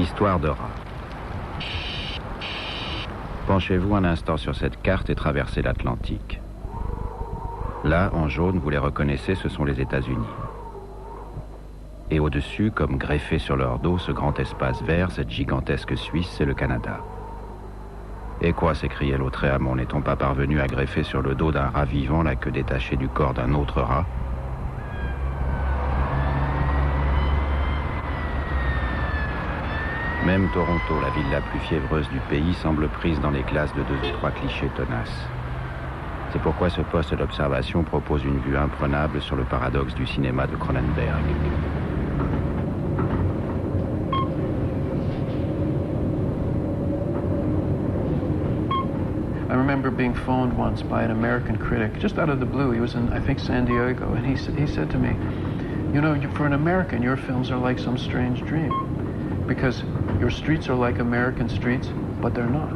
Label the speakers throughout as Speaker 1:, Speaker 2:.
Speaker 1: Histoire de rats. Penchez-vous un instant sur cette carte et traversez l'Atlantique. Là, en jaune, vous les reconnaissez, ce sont les États-Unis. Et au-dessus, comme greffé sur leur dos, ce grand espace vert, cette gigantesque Suisse, c'est le Canada. Et quoi, s'écriait l'autre amant, n'est-on pas parvenu à greffer sur le dos d'un rat vivant la queue détachée du corps d'un autre rat? Même Toronto, la ville la plus fiévreuse du pays, semble prise dans les glaces de 2 ou 3 clichés tenaces. C'est pourquoi ce poste d'observation propose une vue imprenable sur le paradoxe du cinéma de Cronenberg.
Speaker 2: I remember being phoned once by an American critic, just out of the blue. He was in, I think, San Diego, and he said to me, you know, for an American, your films are like some strange dream, because your streets are like American streets, but they're not.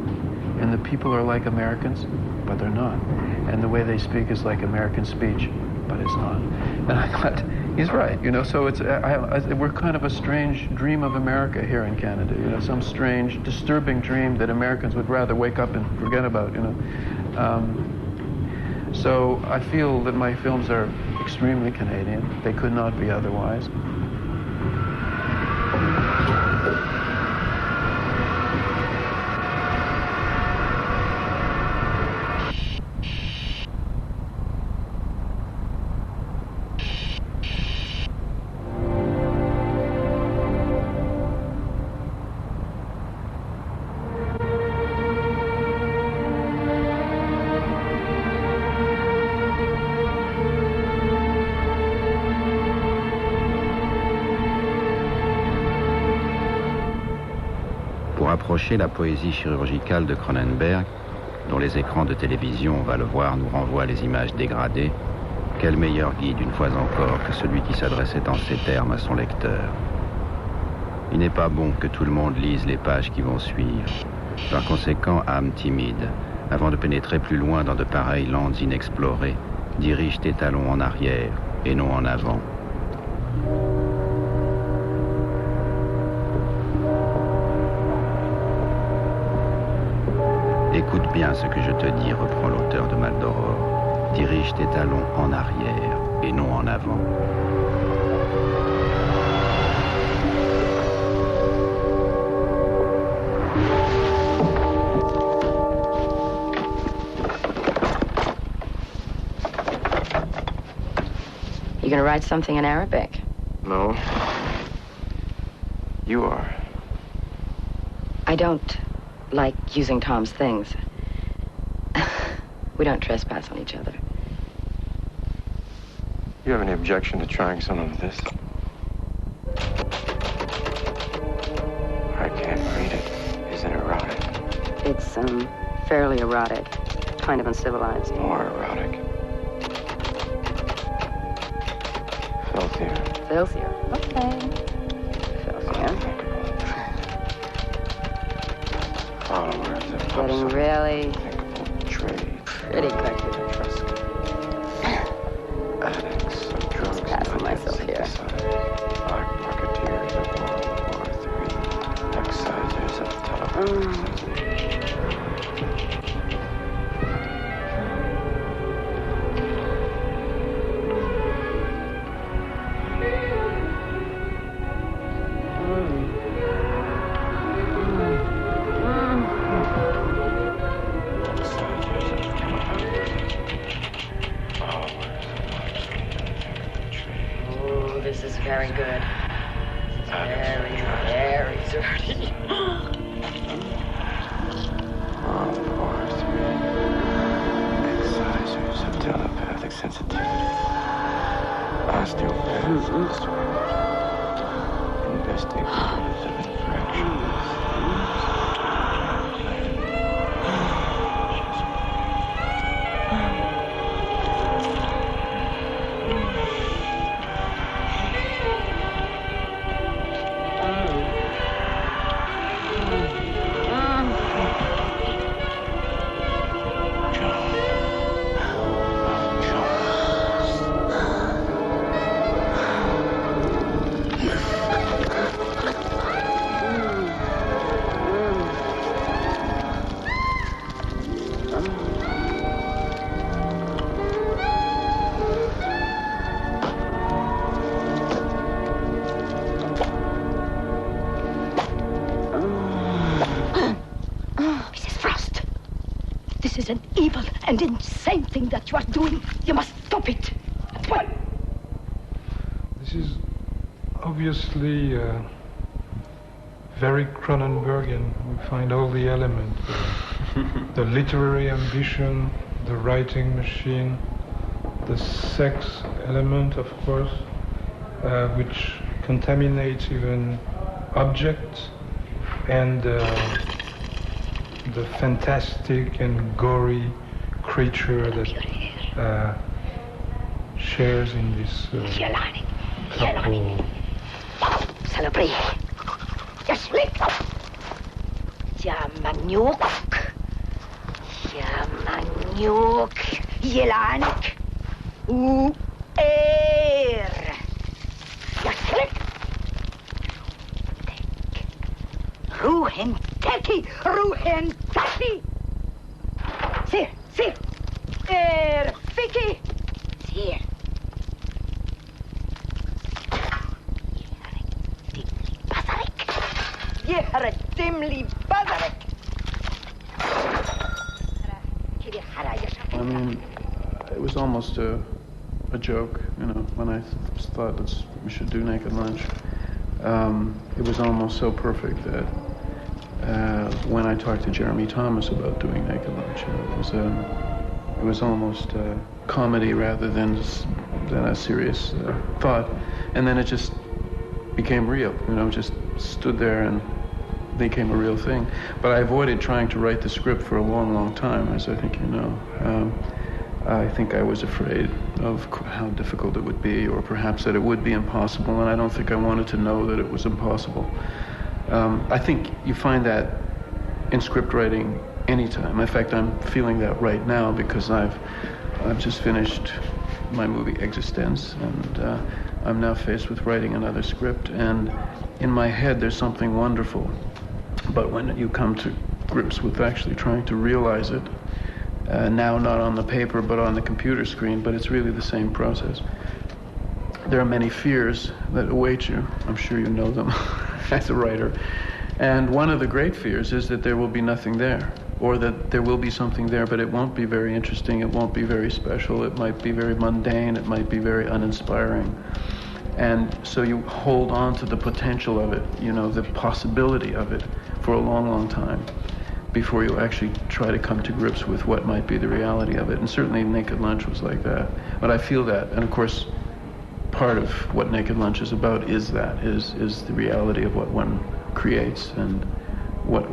Speaker 2: And the people are like Americans, but they're not. And the way they speak is like American speech, but it's not. And I thought, he's right, you know, so it's, we're kind of a strange dream of America here in Canada, you know, some strange, disturbing dream that Americans would rather wake up and forget about, you know. So I feel that my films are extremely Canadian. They could not be otherwise.
Speaker 1: Pour approcher la poésie chirurgicale de Cronenberg, dont les écrans de télévision, on va le voir, nous renvoient les images dégradées, quel meilleur guide, une fois encore, que celui qui s'adressait en ces termes à son lecteur. Il n'est pas bon que tout le monde lise les pages qui vont suivre. Par conséquent, âme timide, avant de pénétrer plus loin dans de pareilles landes inexplorées, dirige tes talons en arrière et non en avant. Écoute bien ce que je te dis, reprend l'auteur de Maldoror. Dirige tes talons en arrière et non en avant.
Speaker 3: You gonna write something in Arabic?
Speaker 4: No. You are.
Speaker 3: I don't like using Tom's things. We don't trespass on each other.
Speaker 4: You have any objection to trying some of this? I can't read it. Is it erotic?
Speaker 3: It's, fairly erotic. Kind of uncivilized.
Speaker 4: More erotic. Filthier.
Speaker 3: Filthier. Okay. Filthier.
Speaker 4: Followers of
Speaker 3: Getting really
Speaker 4: trade.
Speaker 3: pretty quick.
Speaker 4: Addicts of drugs.
Speaker 3: Just passing myself here.
Speaker 4: Black marketeers of World War III. Excisers of television.
Speaker 3: Very good. Very, very dirty.
Speaker 4: Excisers of telepathic sensitivity. Osteopaths investigators of infractions.
Speaker 5: And the same thing that you are doing, you must stop it. At once.
Speaker 6: This is obviously very Cronenbergian. We find all the elements. The literary ambition, the writing machine, the sex element, of course, which contaminates even objects, and the fantastic and gory creature that shares in this couple.
Speaker 5: Celebrate. Yes, lick. Jamanyuk. Jamanyuk. Yelanik. Air. Yes, lick. Ruhen Teki. Ruhen Teki. Sir. Fiki. Sir. Yehra dimly bazarik.
Speaker 2: I mean, it was almost a joke, you know, when I thought we should do Naked Lunch. It was almost so perfect that when I talked to Jeremy Thomas about doing Naked Lunch, it was almost a comedy rather than a serious thought. And then it just became real, you know, just stood there and became a real thing. But I avoided trying to write the script for a long, long time, as I think you know. I think I was afraid of how difficult it would be, or perhaps that it would be impossible, and I don't think I wanted to know that it was impossible. I think you find that in script writing anytime. In fact, I'm feeling that right now because I've just finished my movie Existence, and I'm now faced with writing another script, and in my head there's something wonderful. But when you come to grips with actually trying to realize it, now not on the paper but on the computer screen, but it's really the same process. There are many fears that await you. I'm sure you know them as a writer. And one of the great fears is that there will be nothing there, or that there will be something there, but it won't be very interesting, it won't be very special, it might be very mundane, it might be very uninspiring. And so you hold on to the potential of it, you know, the possibility of it for a long, long time before you actually try to come to grips with what might be the reality of it. And certainly Naked Lunch was like that. But I feel that, and of course, part of what Naked Lunch is about is that, is the reality of what one creates and what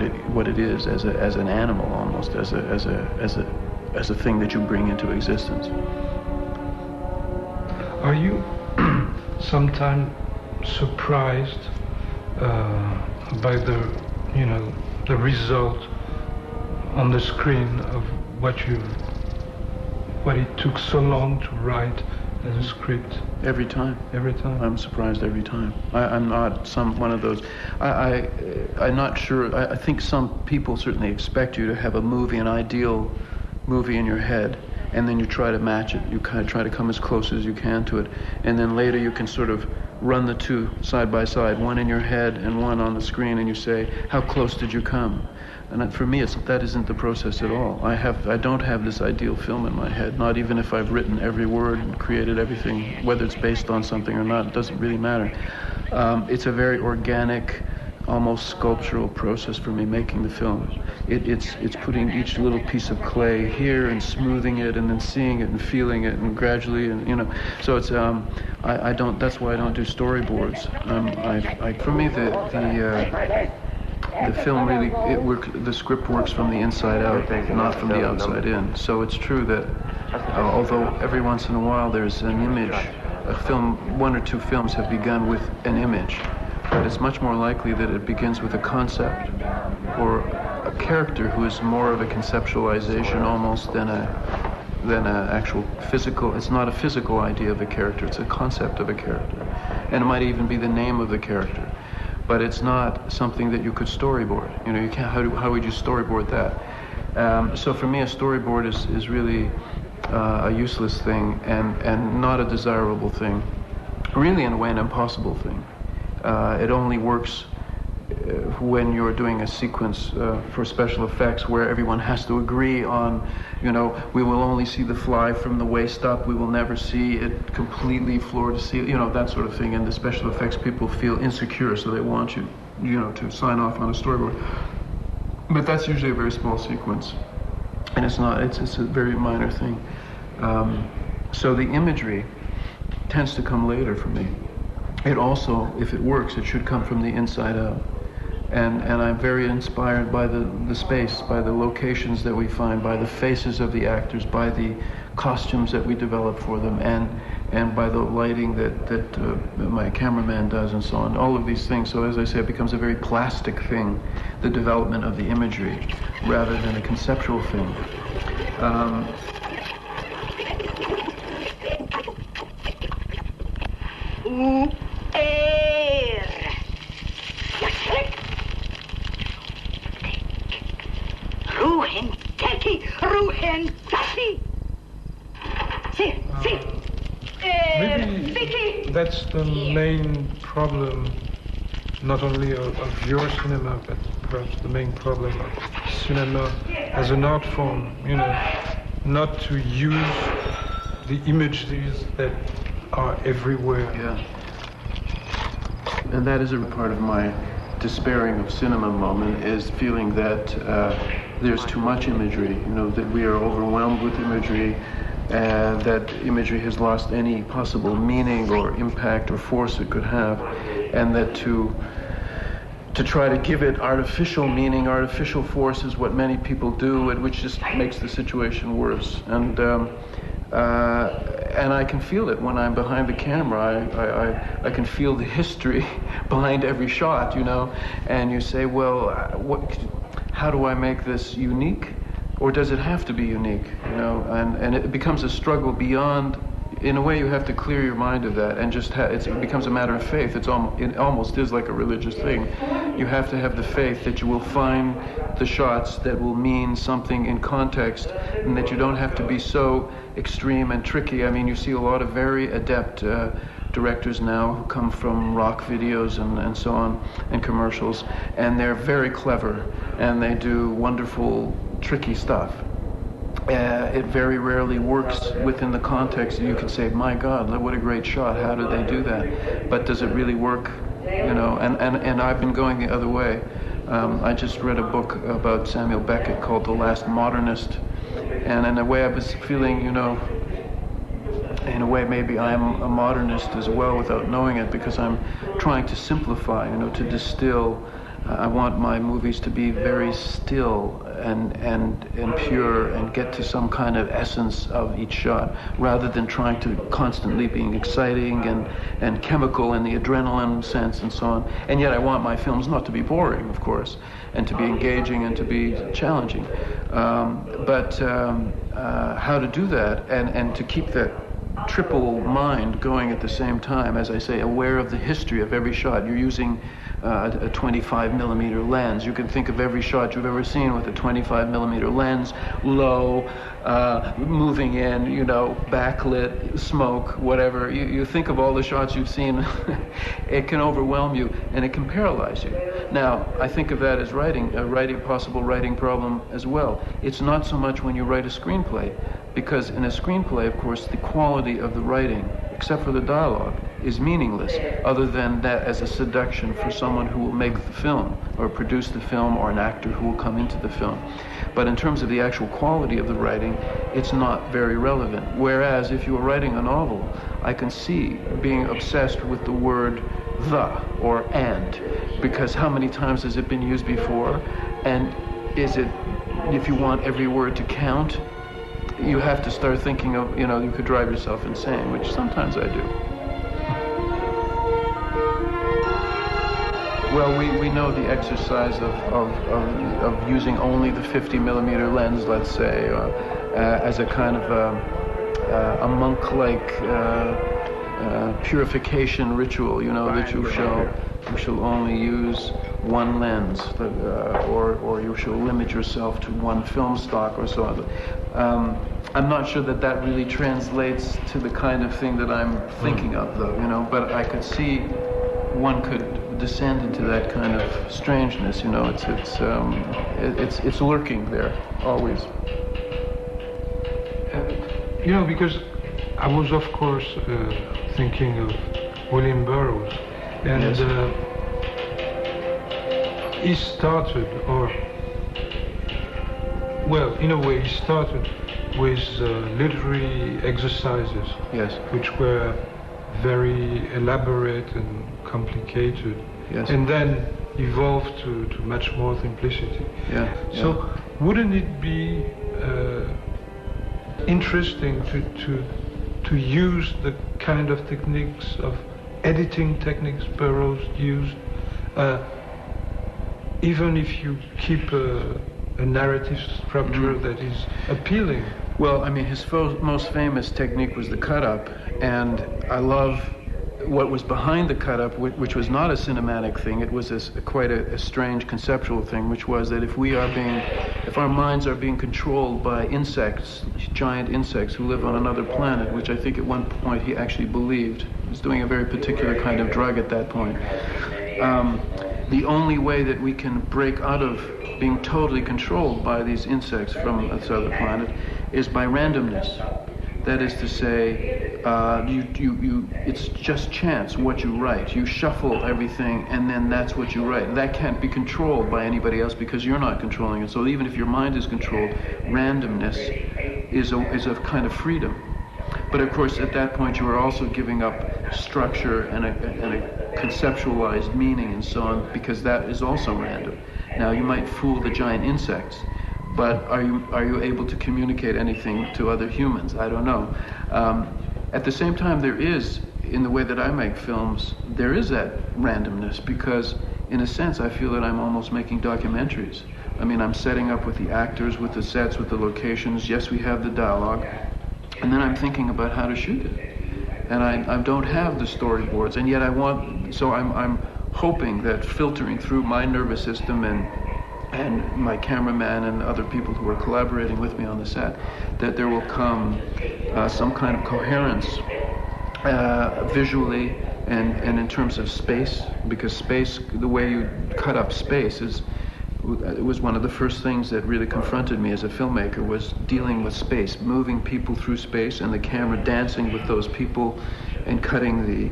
Speaker 2: it is as an animal, almost as a thing that you bring into existence.
Speaker 6: Are you sometimes surprised by the result on the screen of what it took so long to write as a script?
Speaker 2: Every time.
Speaker 6: Every time.
Speaker 2: I'm surprised every time. I'm not one of those. I'm not sure. I think some people certainly expect you to have an ideal movie in your head, and then you try to match it. You kind of try to come as close as you can to it, and then later you can sort of run the two side by side, one in your head and one on the screen, and you say, how close did you come? And for me, that isn't the process at all. I don't have this ideal film in my head, not even if I've written every word and created everything, whether it's based on something or not, it doesn't really matter. It's a very organic, almost sculptural process for me making the film. It's putting each little piece of clay here and smoothing it and then seeing it and feeling it and gradually, and so it's I don't. That's why I don't do storyboards. For me the film really the script works from the inside out, not from the outside in. So it's true that although every once in a while there's an image, a film, one or two films have begun with an image. But it's much more likely that it begins with a concept or a character who is more of a conceptualization almost than a actual physical. It's not a physical idea of a character, it's a concept of a character. And it might even be the name of the character. But it's not something that you could storyboard. You can't, how would you storyboard that? So for me a storyboard is really a useless thing and not a desirable thing. Really in a way an impossible thing. It only works when you're doing a sequence for special effects where everyone has to agree on, we will only see the fly from the waist up, we will never see it completely floor to ceiling, that sort of thing, and the special effects people feel insecure, so they want you, to sign off on a storyboard. But that's usually a very small sequence, and it's a very minor thing. So the imagery tends to come later for me. It also, if it works, it should come from the inside out. And I'm very inspired by the space, by the locations that we find, by the faces of the actors, by the costumes that we develop for them, and by the lighting that my cameraman does, and so on. All of these things. So as I say, it becomes a very plastic thing, the development of the imagery, rather than a conceptual thing.
Speaker 6: Maybe that's the main problem, not only of your cinema, but perhaps the main problem of cinema as an art form, not to use the images that are everywhere.
Speaker 2: Yeah. And that is a part of my despairing of cinema moment, is feeling that there's too much imagery, that we are overwhelmed with imagery, and that imagery has lost any possible meaning or impact or force it could have, and that to try to give it artificial meaning, artificial force is what many people do, and which just makes the situation worse. And I can feel it when I'm behind the camera. I can feel the history behind every shot, and you say, well, how do I make this unique? Or does it have to be unique, And it becomes a struggle beyond. In a way, you have to clear your mind of that, and just it becomes a matter of faith. It almost is like a religious thing. You have to have the faith that you will find the shots that will mean something in context, and that you don't have to be so extreme and tricky. I mean, you see a lot of very adept directors now who come from rock videos and so on, and commercials, and they're very clever, and they do wonderful, tricky stuff. It very rarely works within the context. You can say, my God, what a great shot, how did they do that? But does it really work? And I've been going the other way. I just read a book about Samuel Beckett called The Last Modernist, and in a way I was feeling, in a way maybe I'm a modernist as well without knowing it, because I'm trying to simplify, to distill. I want my movies to be very still and pure, and get to some kind of essence of each shot, rather than trying to constantly being exciting and chemical in the adrenaline sense and so on. And yet I want my films not to be boring, of course, and to be engaging and to be challenging. But how to do that and to keep that triple mind going at the same time, as I say, aware of the history of every shot. You're using a 25 millimeter lens. You can think of every shot you've ever seen with a 25 millimeter lens, low, moving in, backlit, smoke, whatever. You think of all the shots you've seen, it can overwhelm you, and it can paralyze you. Now, I think of that as a possible writing problem as well. It's not so much when you write a screenplay, because in a screenplay, of course, the quality of the writing, except for the dialogue, is meaningless, other than that as a seduction for someone who will make the film, or produce the film, or an actor who will come into the film. But in terms of the actual quality of the writing, it's not very relevant. Whereas if you were writing a novel, I can see being obsessed with the word the or and, because how many times has it been used before? And is it, if you want every word to count, you have to start thinking of, you could drive yourself insane, which sometimes I do. Well, we know the exercise of using only the 50 millimeter lens, let's say, as a kind of a monk-like purification ritual, that you shall only use one lens, or you shall limit yourself to one film stock or so on. I'm not sure that really translates to the kind of thing that I'm thinking of, though, but I could see descend into that kind of strangeness. You know, it's lurking there always.
Speaker 6: You know, because I was, of course, thinking of William Burroughs, and
Speaker 2: Yes.
Speaker 6: He started, or, well, in a way, he started with literary exercises,
Speaker 2: Yes.
Speaker 6: which were very elaborate and complicated,
Speaker 2: Yes.
Speaker 6: and then evolved to much more simplicity.
Speaker 2: Yeah.
Speaker 6: So, wouldn't it be interesting to use the kind of techniques of editing techniques Burroughs used, even if you keep a narrative structure that is appealing?
Speaker 2: Well, I mean, his most famous technique was the cut-up, and I love what was behind the cut-up, which was not a cinematic thing. It was quite a strange conceptual thing, which was that if our minds are being controlled by insects, giant insects who live on another planet, which I think at one point he actually believed, he was doing a very particular kind of drug at that point. The only way that we can break out of being totally controlled by these insects from this other planet is by randomness. That is to say, it's just chance what you write. You shuffle everything, and then that's what you write. That can't be controlled by anybody else because you're not controlling it. So even if your mind is controlled, randomness is a kind of freedom. But of course, at that point, you are also giving up structure and a conceptualized meaning and so on, because that is also random. Now, you might fool the giant insects, but are you able to communicate anything to other humans? I don't know. At the same time, there is, in the way that I make films, there is that randomness, because in a sense I feel that I'm almost making documentaries. I mean, I'm setting up with the actors, with the sets, with the locations. Yes, we have the dialogue, and then I'm thinking about how to shoot it. And I don't have the storyboards, and yet I'm hoping that filtering through my nervous system and my cameraman and other people who are collaborating with me on the set, that there will come some kind of coherence visually and in terms of space, because space, the way you cut up space it was one of the first things that really confronted me as a filmmaker, was dealing with space, moving people through space and the camera dancing with those people and cutting the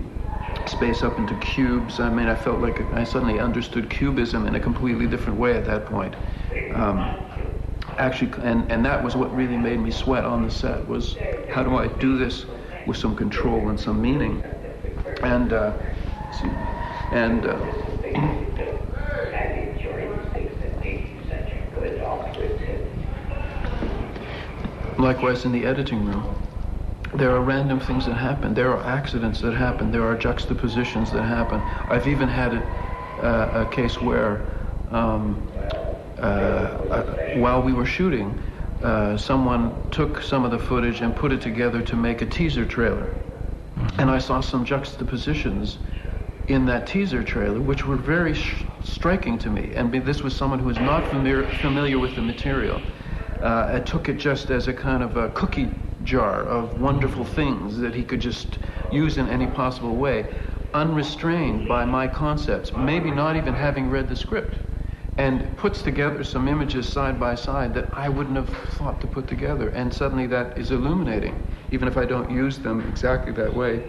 Speaker 2: space up into cubes. I mean, I felt like I suddenly understood cubism in a completely different way at that point. Actually, and that was what really made me sweat on the set, was how do I do this with some control and some meaning? And likewise in the editing room, there are random things that happen. There are accidents that happen. There are juxtapositions that happen. I've even had a case where, while we were shooting, someone took some of the footage and put it together to make a teaser trailer. Mm-hmm. And I saw some juxtapositions in that teaser trailer which were very striking to me. And this was someone who was not familiar with the material. I took it just as a kind of a cookie jar of wonderful things that he could just use in any possible way, unrestrained by my concepts, maybe not even having read the script, and puts together some images side by side that I wouldn't have thought to put together, and suddenly that is illuminating. Even if I don't use them exactly that way,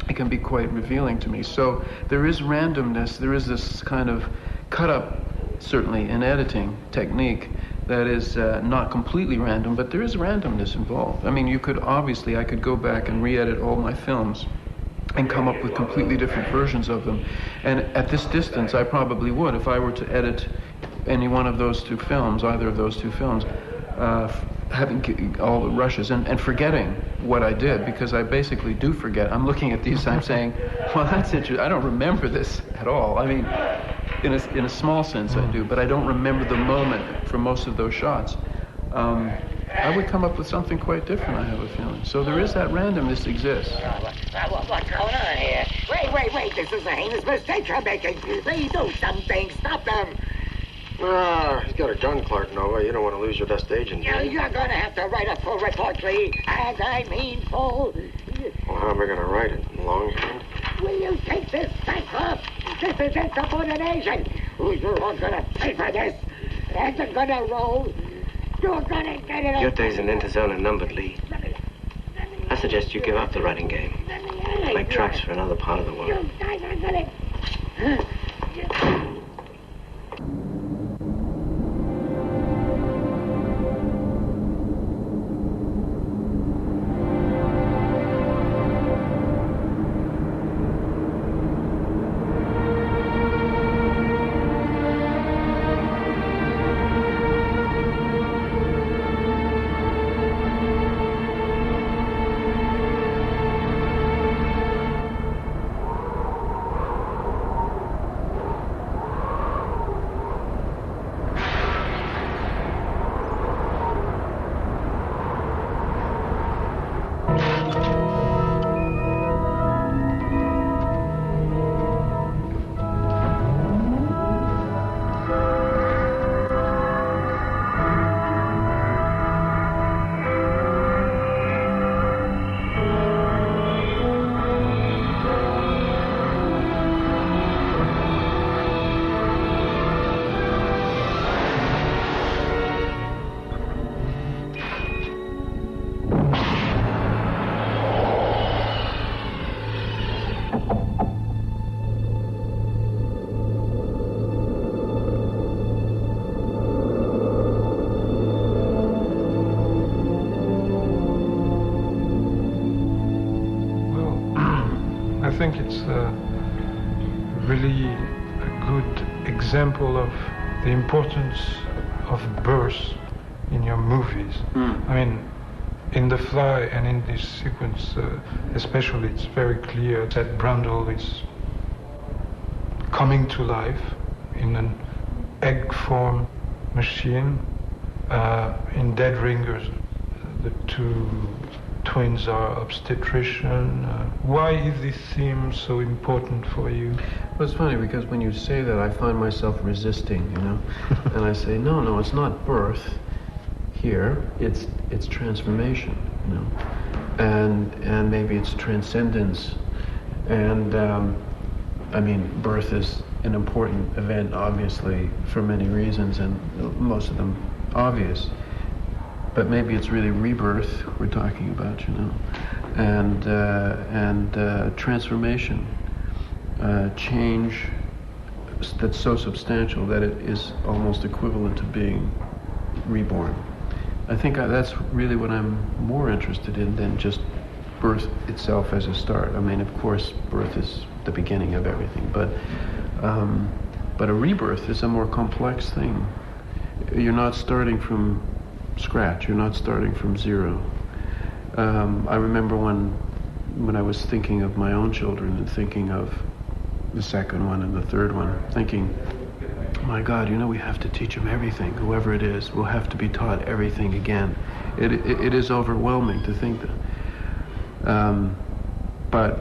Speaker 2: it can be quite revealing to me. So there is randomness, there is this kind of cut-up, certainly in editing technique, that is not completely random, but there is randomness involved. I mean, I could go back and re-edit all my films and come up with completely different versions of them. And at this distance, I probably would, if I were to edit any one of those two films, either of those two films, having all the rushes and forgetting what I did, because I basically do forget. I'm looking at these, I'm saying, well, that's interesting. I don't remember this at all. I mean, in a small sense I do, but I don't remember the moment for most of those shots. I would come up with something quite different, I have a feeling. So there is that randomness exists.
Speaker 7: What's going on here? Wait, this is a heinous mistake you're making. They do something, stop them.
Speaker 8: He's got a gun, Clark Nova. You don't want to lose your best agent.
Speaker 7: You're going to have to write a full report, Lee. And I mean full.
Speaker 8: Well, how am I going to write it? Longhand?
Speaker 7: Will you take this back up? This is insubordination. You're all gonna pay for this. It's gonna roll. You're gonna get it.
Speaker 9: Your days in Interzone are numbered, Lee. I suggest you give up the writing game. Make tracks for another part of the world.
Speaker 7: You guys are gonna...
Speaker 6: I think it's really a good example of the importance of birth in your movies. I mean, in The Fly and in this sequence especially, it's very clear that Brundle is coming to life in an egg-form machine. In Dead Ringers, the two twins are obstetrician. Why is this theme so important for you?
Speaker 2: Well, it's funny because when you say that, I find myself resisting, you know, and I say, no, it's not birth here. It's transformation, you know, and maybe it's transcendence, and I mean, birth is an important event, obviously, for many reasons, and most of them obvious. But maybe it's really rebirth we're talking about, you know, and transformation, change that's so substantial that it is almost equivalent to being reborn. I think that's really what I'm more interested in than just birth itself as a start. I mean, of course, birth is the beginning of everything, but a rebirth is a more complex thing. You're not starting from scratch. You're not starting from zero. I remember when I was thinking of my own children and thinking of the second one and the third one, thinking, my God, you know, we have to teach them everything. Whoever it is will have to be taught everything again. It is overwhelming to think that. But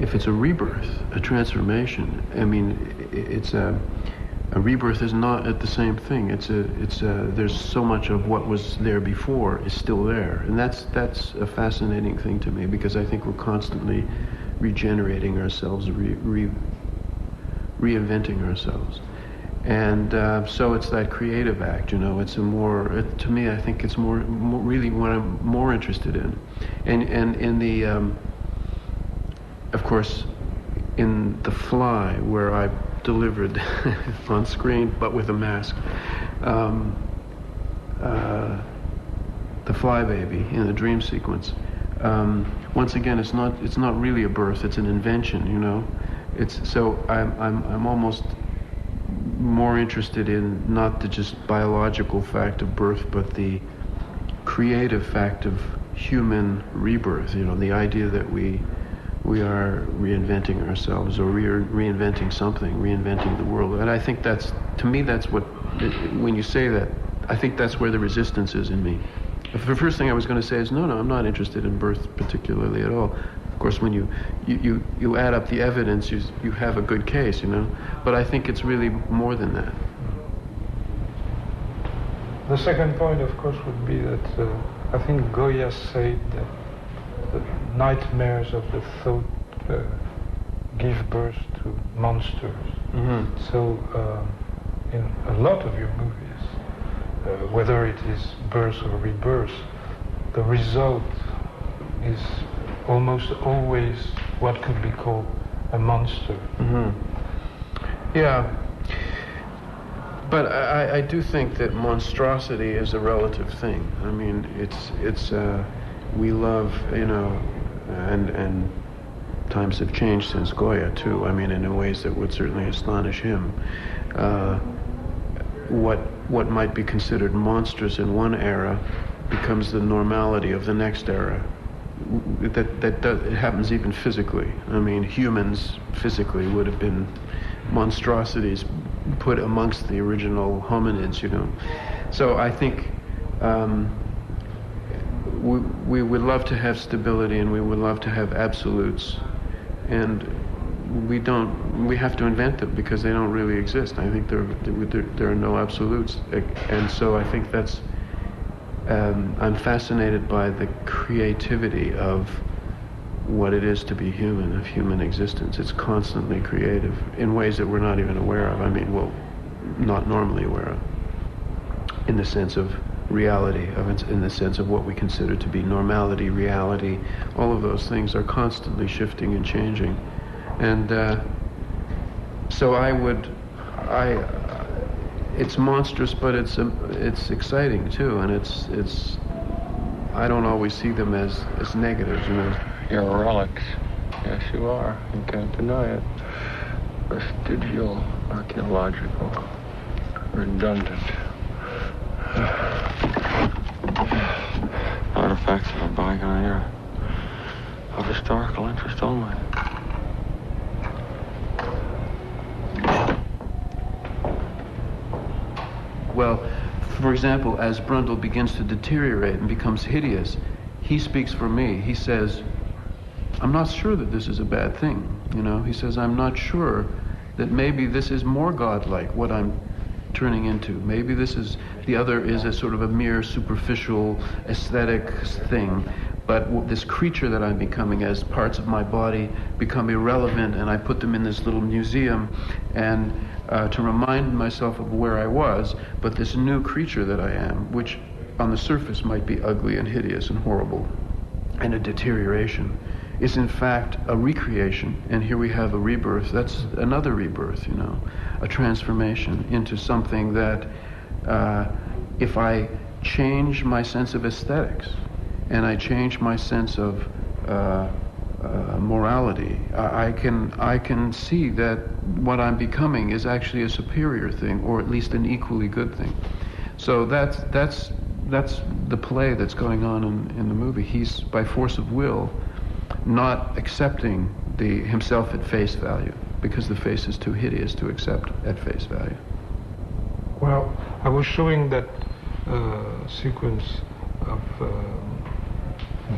Speaker 2: if it's a rebirth, a transformation, I mean, it's a rebirth is not at the same thing. There's so much of what was there before is still there, and that's a fascinating thing to me, because I think we're constantly regenerating ourselves, reinventing ourselves, and so it's that creative act. You know, it's to me, I think it's more really what I'm more interested in, and in the of course, in The Fly, where I delivered on screen, but with a mask. The Fly Baby in the dream sequence. Once again, it's not really a birth; it's an invention. You know, I'm almost more interested in not the just biological fact of birth, but the creative fact of human rebirth. You know, the idea that we are reinventing ourselves, or we are reinventing something, reinventing the world. And I think that's, to me, that's what, when you say that, I think that's where the resistance is in me. The first thing I was going to say is, no, I'm not interested in birth particularly at all. Of course, when you add up the evidence, you have a good case, you know. But I think it's really more than that.
Speaker 6: The second point, of course, would be that I think Goya said that the nightmares of the thought give birth to monsters. So in a lot of your movies, whether it is birth or rebirth, the result is almost always what could be called a monster.
Speaker 2: Yeah. But I do think that monstrosity is a relative thing. I mean, it's we love, and times have changed since Goya too. I mean, in ways that would certainly astonish him. What might be considered monstrous in one era becomes the normality of the next era. It happens even physically. I mean, humans physically would have been monstrosities put amongst the original hominids, So I think we would love to have stability, and we would love to have absolutes, and we have to invent them because they don't really exist. I think there are no absolutes, and so I think that's I'm fascinated by the creativity of what it is to be human, of human existence. It's constantly creative in ways that we're not even aware of. I mean, well, not normally aware of, in the sense of reality, in the sense of what we consider to be normality, reality. All of those things are constantly shifting and changing. And so it's monstrous, but it's exciting too, and it's I don't always see them as negatives,
Speaker 4: You're relics. Yes, you are. You can't deny it. Vestigial, archaeological, redundant. Artifacts of a bygone era. Of historical interest only.
Speaker 2: Well, for example, as Brundle begins to deteriorate and becomes hideous, he speaks for me. He says, I'm not sure that this is a bad thing, He says, I'm not sure that maybe this is more godlike, what I'm turning into. Maybe the other is a sort of a mere superficial aesthetic thing, but this creature that I'm becoming, as parts of my body become irrelevant, and I put them in this little museum, and to remind myself of where I was, but this new creature that I am, which on the surface might be ugly and hideous and horrible, and a deterioration, is in fact a recreation. And here we have a rebirth. That's another rebirth, a transformation into something that if I change my sense of aesthetics and I change my sense of morality, I can see that what I'm becoming is actually a superior thing, or at least an equally good thing. So that's the play that's going on in the movie. He's, by force of will, not accepting himself at face value, because the face is too hideous to accept at face value.
Speaker 6: Well, I was showing that sequence of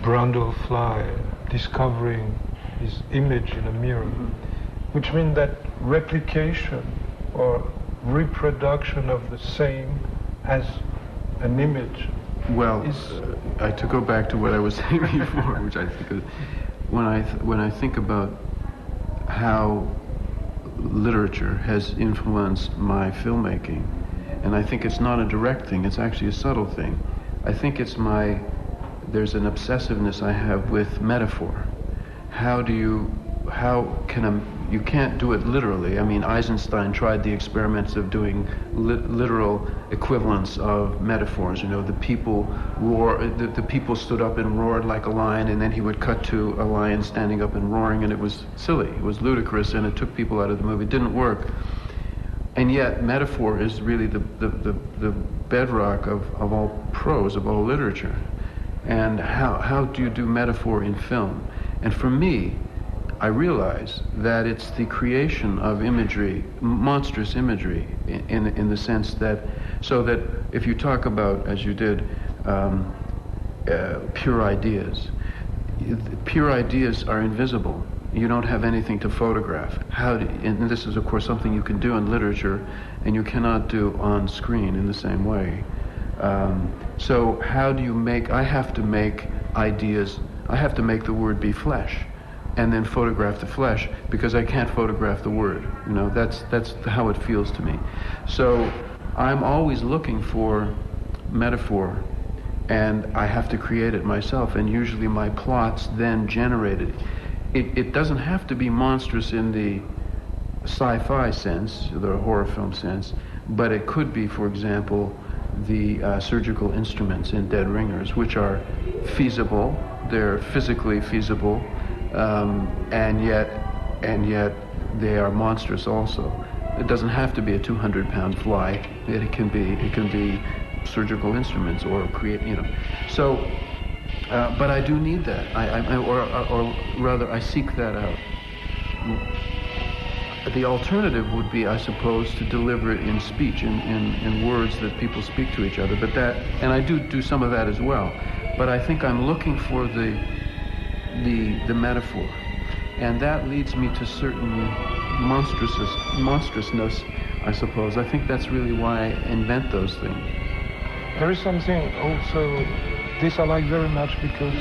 Speaker 6: Brundlefly discovering his image in a mirror, which means that replication or reproduction of the same as an image.
Speaker 2: Well, to go back to what I was saying before, which I think is, when I think about how literature has influenced my filmmaking, and I think it's not a direct thing, it's actually a subtle thing. I think there's an obsessiveness I have with metaphor. You can't do it literally. I mean, Eisenstein tried the experiments of doing literal equivalents of metaphors. The people the people stood up and roared like a lion, and then he would cut to a lion standing up and roaring, and it was silly, it was ludicrous, and it took people out of the movie. It didn't work. And yet, metaphor is really the bedrock of all prose, of all literature. And how do you do metaphor in film? And for me, I realize that it's the creation of imagery, monstrous imagery, in the sense that, so that if you talk about, as you did, pure ideas are invisible. You don't have anything to photograph. And this is, of course, something you can do in literature, and you cannot do on screen in the same way. So how do you I have to make ideas, I have to make the word be flesh. and then photograph the flesh, because I can't photograph the word. You know, that's how it feels to me. So I'm always looking for metaphor, and I have to create it myself, and usually my plots then generate it. It doesn't have to be monstrous in the sci-fi sense, the horror film sense, but it could be, for example, the surgical instruments in Dead Ringers, which are feasible, they're physically feasible, and yet they are monstrous also. It doesn't have to be a 200-pound fly. It can be surgical instruments, or create, you know. So, but I do need that. Or rather, I seek that out. The alternative would be, I suppose, to deliver it in speech, in words that people speak to each other. But that, and I do some of that as well. But I think I'm looking for the metaphor, and that leads me to certain monstrousness, I suppose. I think that's really why I invent those things.
Speaker 6: There is something also, this I like very much, because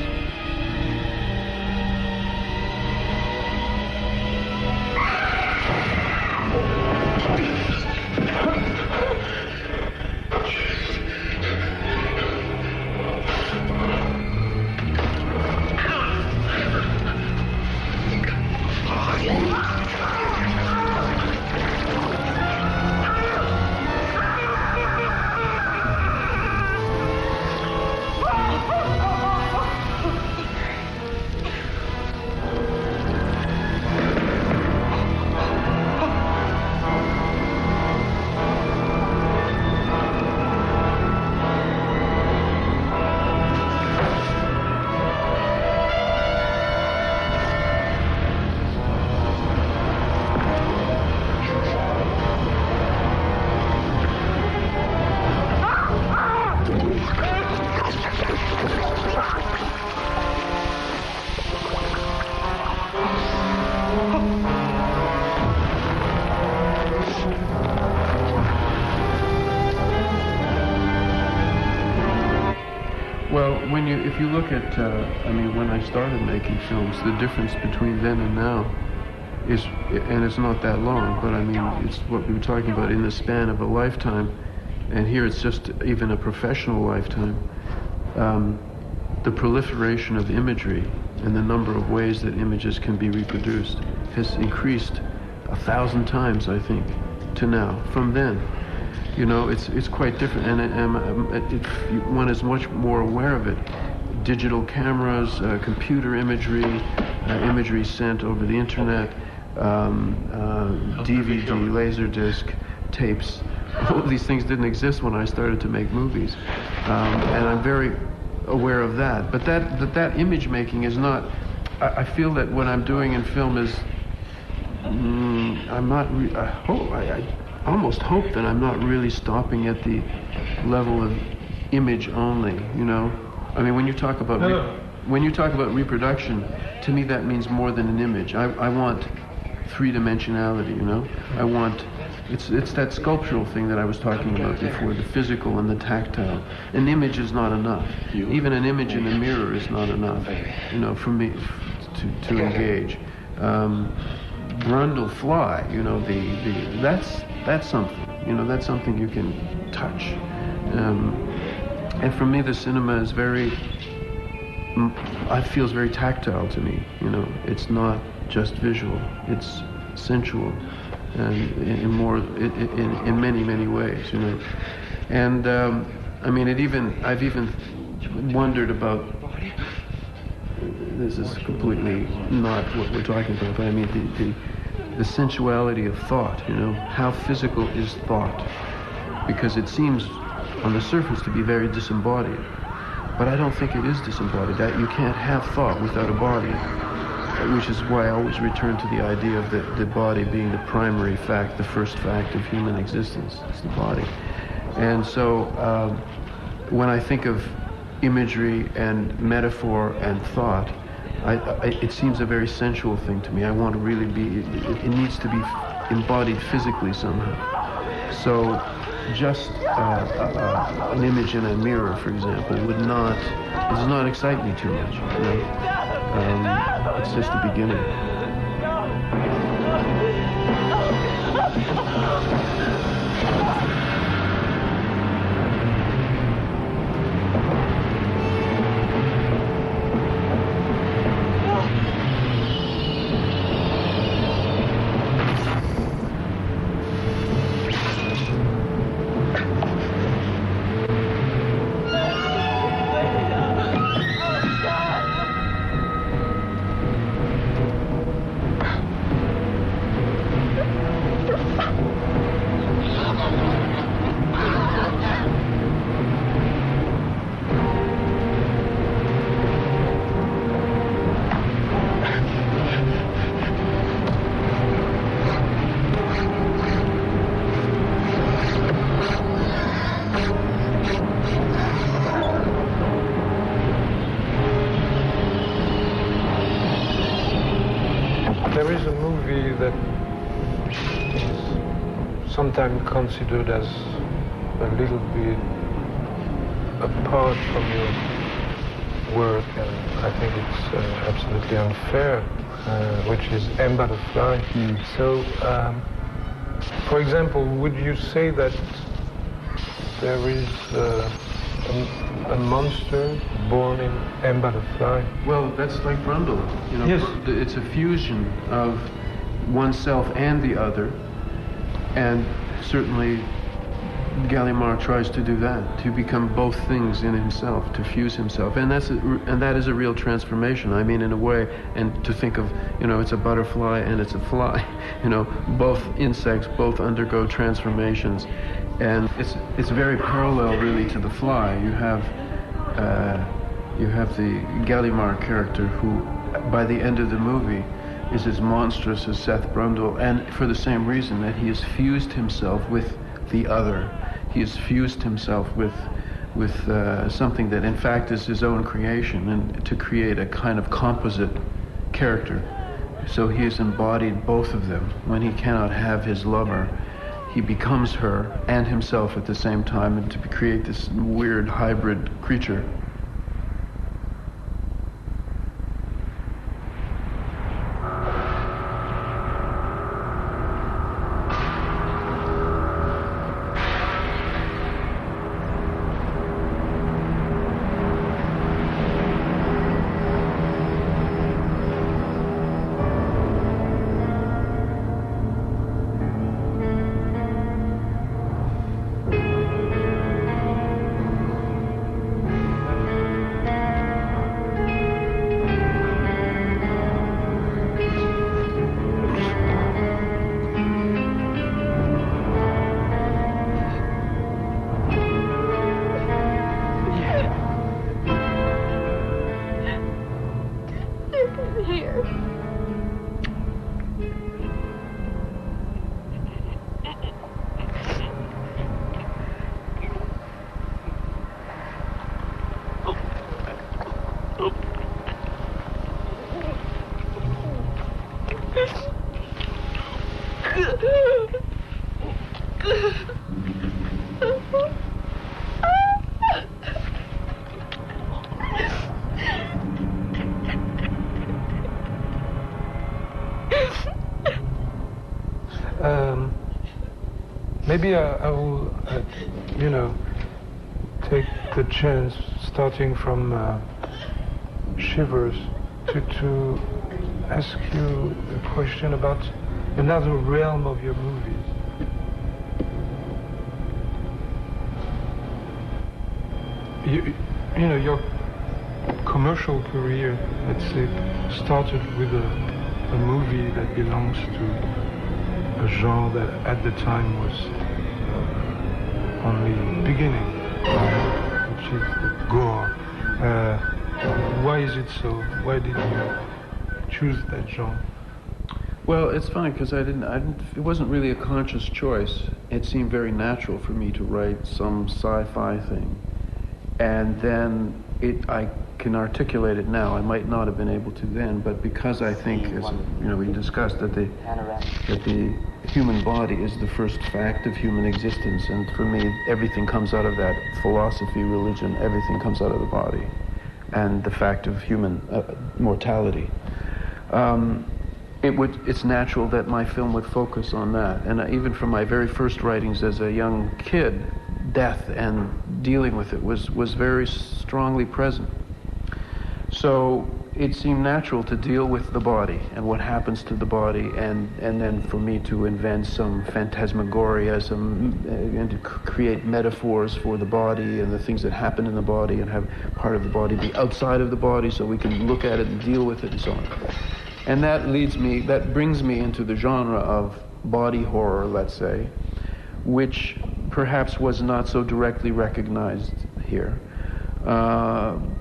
Speaker 6: if you look at, when I started making films, the difference between then and now is, and it's not that long, but I mean, it's what we were talking about in the span of a lifetime, and here it's just even a professional lifetime. The proliferation of imagery and the number of ways that images can be reproduced has increased 1,000 times, I think, to now, from then. You know, it's quite different, and one is much more aware of it. Digital cameras, computer imagery, imagery sent over the internet, DVD, Laserdisc, tapes. All of these things didn't exist when I started to make movies, and I'm very aware of that. But that image making is not. I feel that what I'm doing in film is. I almost hope that I'm not really stopping at the level of image only. You know, I mean, when you talk about reproduction, to me that means more than an image. I want three-dimensionality. You know, I want. It's that sculptural thing that I was talking about before, the physical and the tactile. An image is not enough. Even an image in a mirror is not enough, you know, for me to engage. Grundle fly, you know, that's something, you know, that's something you can touch. And for me, the cinema is feels very tactile to me, you know. It's not just visual, it's sensual. And in many ways, you know, and I've even wondered about. This is completely not what we're talking about, but I mean the sensuality of thought. You know, how physical is thought? Because it seems on the surface to be very disembodied, but I don't think it is disembodied. That you can't have thought without a body. Which is why I always return to the idea of the body being the primary fact, the first fact of human existence. It's the body. And so when I think of imagery and metaphor and thought, it seems a very sensual thing to me. I want to really be, it needs to be embodied physically somehow. So just an image in a mirror, for example, does not excite me too much. You know?
Speaker 2: It's just the beginning.
Speaker 6: There is a movie that is sometimes considered as a little bit apart from your work, and I think it's absolutely unfair, which is M. Butterfly. So, for example, would you say that there is a monster born in M. Butterfly?
Speaker 2: Well, that's like Brundle. You know,
Speaker 6: yes.
Speaker 2: It's a fusion of oneself and the other, and certainly Gallimard tries to do that, to become both things in himself, to fuse himself, and that is a real transformation. I mean, in a way, and to think of, you know, it's a butterfly and it's a fly. You know, both insects both undergo transformations, and it's very parallel, really, to the fly. You have the Gallimard character who, by the end of the movie, is as monstrous as Seth Brundle, and for the same reason, that he has fused himself with the other. He has fused himself with something that in fact is his own creation, and to create a kind of composite character. So he has embodied both of them. When he cannot have his lover, he becomes her and himself at the same time, and to create this weird hybrid creature.
Speaker 6: Maybe I will, take the chance, starting from Shivers, to ask you a question about another realm of your movies. You know, your commercial career, let's say, started with a movie that belongs to a genre that at the time was only beginning, which is the gore. Why is it so? Why did you choose that genre?
Speaker 2: Well, it's funny because it wasn't really a conscious choice. It seemed very natural for me to write some sci-fi thing. And then I can articulate it now. I might not have been able to then, but because I think, as we discussed, that the human body is the first fact of human existence, and for me, everything comes out of that. Philosophy, religion, everything comes out of the body. and the fact of human mortality. It's natural that my film would focus on that. And even from my very first writings as a young kid, death and dealing with it was very strongly present. So it seemed natural to deal with the body and what happens to the body, and then for me to invent some phantasmagoria, and to create metaphors for the body and the things that happen in the body, and have part of the body be outside of the body so we can look at it and deal with it and so on. And that brings me into the genre of body horror, let's say, which perhaps was not so directly recognized here.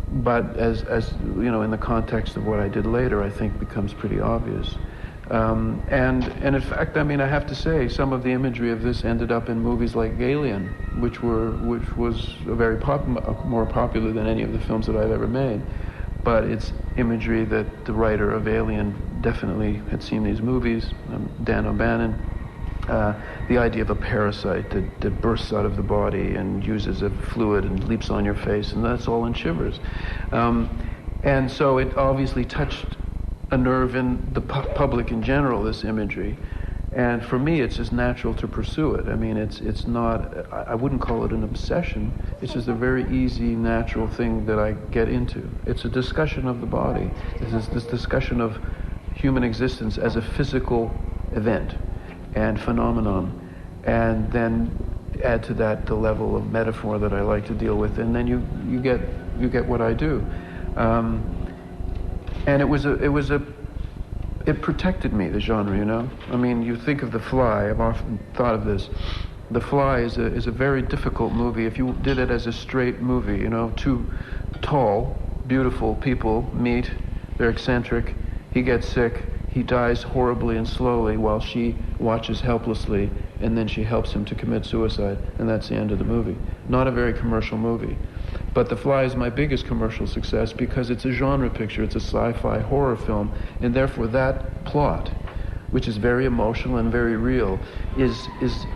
Speaker 2: But as you know, in the context of what I did later, I think becomes pretty obvious. And in fact, I mean, I have to say, some of the imagery of this ended up in movies like Alien, which was very more popular than any of the films that I've ever made. But it's imagery that the writer of Alien definitely had seen these movies, Dan O'Bannon. The idea of a parasite that bursts out of the body and uses a fluid and leaps on your face, and that's all in Shivers. And so it obviously touched a nerve in the public in general, this imagery. And for me, it's just natural to pursue it. I mean, it's not, I wouldn't call it an obsession. It's just a very easy, natural thing that I get into. It's a discussion of the body. It's this discussion of human existence as a physical event and phenomenon, and then add to that the level of metaphor that I like to deal with, and then you get what I do. And it protected me, the genre, you know? I mean, you think of The Fly, I've often thought of this. The Fly is a very difficult movie. If you did it as a straight movie, you know, two tall, beautiful people meet, they're eccentric, he gets sick, he dies horribly and slowly while she watches helplessly, and then she helps him to commit suicide, and that's the end of the movie. Not a very commercial movie. But The Fly is my biggest commercial success because it's a genre picture, it's a sci-fi horror film, and therefore that plot, which is very emotional and very real, is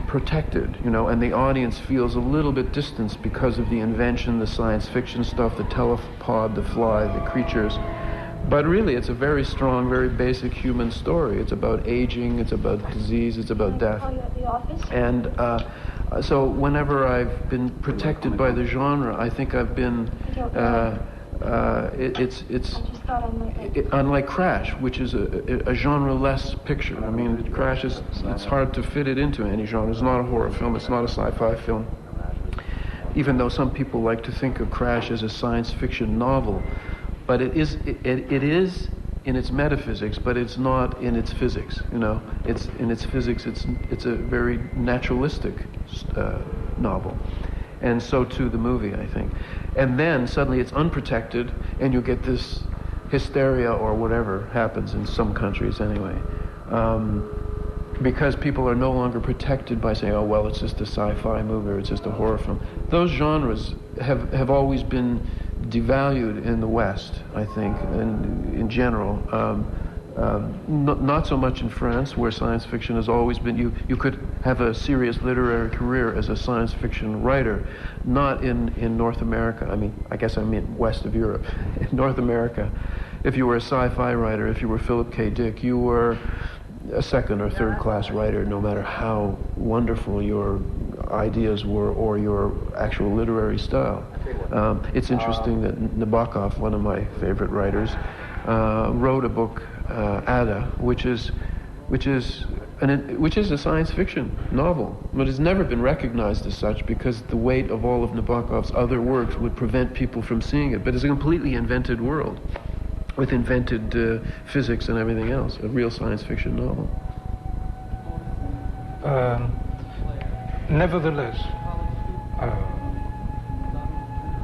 Speaker 2: protected, you know, and the audience feels a little bit distanced because of the invention, the science fiction stuff, the telepod, the fly, the creatures. But really, it's a very strong, very basic human story. It's about aging, it's about disease, it's about death. And so whenever I've been protected by the genre, I think I've been, unlike Crash, which is a genre-less picture. I mean, Crash it's hard to fit it into any genre. It's not a horror film, it's not a sci-fi film. Even though some people like to think of Crash as a science fiction novel. But it is in its metaphysics, but it's not in its physics. You know, it's in its physics. It's a very naturalistic novel, and so too the movie, I think. And then suddenly it's unprotected, and you get this hysteria or whatever happens in some countries anyway, because people are no longer protected by saying, "Oh well, it's just a sci-fi movie or it's just a horror film." Those genres have always been devalued in the West, I think, and in general. Not so much in France, where science fiction has always been, you could have a serious literary career as a science fiction writer. Not in North America. I mean, I guess I mean west of Europe. In North America, if you were a sci-fi writer, if you were Philip K. Dick, you were a second or third class writer, no matter how wonderful your ideas were or your actual literary style. It's interesting that Nabokov, one of my favorite writers, wrote a book, Ada, which is a science fiction novel, but it's never been recognized as such because the weight of all of Nabokov's other works would prevent people from seeing it. But it's a completely invented world, with invented physics and everything else, a real science fiction novel.
Speaker 6: Nevertheless,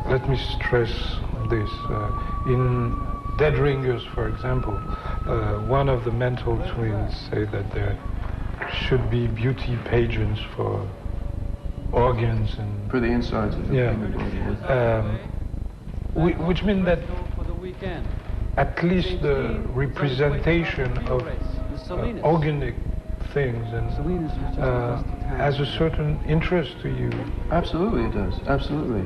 Speaker 6: let me stress this. In Dead Ringers, for example, one of the mental twins say that there should be beauty pageants for organs and
Speaker 2: for the insides of the
Speaker 6: which means that at least the representation of organic things and has a certain interest to you.
Speaker 2: Absolutely, it does. Absolutely,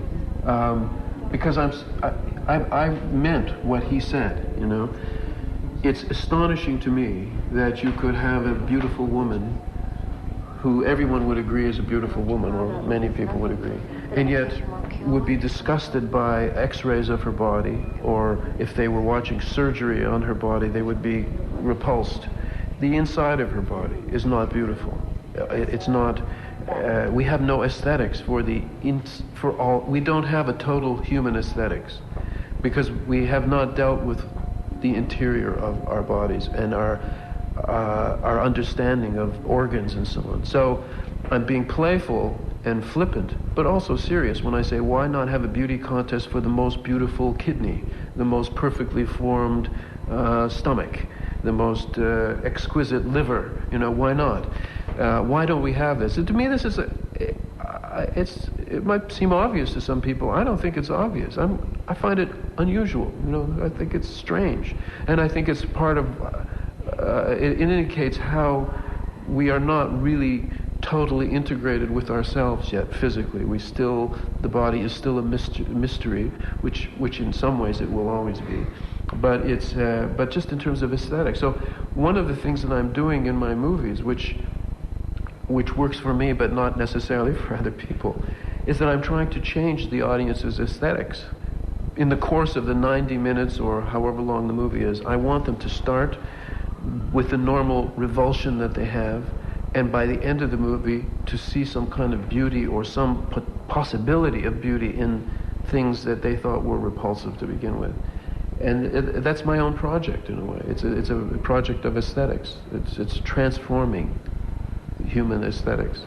Speaker 2: because I meant what he said, you know. It's astonishing to me that you could have a beautiful woman who everyone would agree is a beautiful woman, or many people would agree, and yet would be disgusted by x-rays of her body, or if they were watching surgery on her body, they would be repulsed. The inside of her body is not beautiful. It's not, we have no aesthetics for all, we don't have a total human aesthetics, because we have not dealt with the interior of our bodies and our understanding of organs and so on. So I'm being playful and flippant, but also serious when I say, why not have a beauty contest for the most beautiful kidney, the most perfectly formed stomach, the most exquisite liver? You know, why not? Why don't we have this? And to me, this is it might seem obvious to some people. I don't think it's obvious. I find it unusual. You know, I think it's strange, and I think it's part of. It indicates how we are not really totally integrated with ourselves yet physically. The body is still a mystery, which in some ways it will always be. But it's but just in terms of aesthetics. So one of the things that I'm doing in my movies, which works for me but not necessarily for other people, is that I'm trying to change the audience's aesthetics. In the course of the 90 minutes or however long the movie is, I want them to start with the normal revulsion that they have, and by the end of the movie to see some kind of beauty or some possibility of beauty in things that they thought were repulsive to begin with. And that's my own project in a way. It's a project of aesthetics. It's transforming human aesthetics.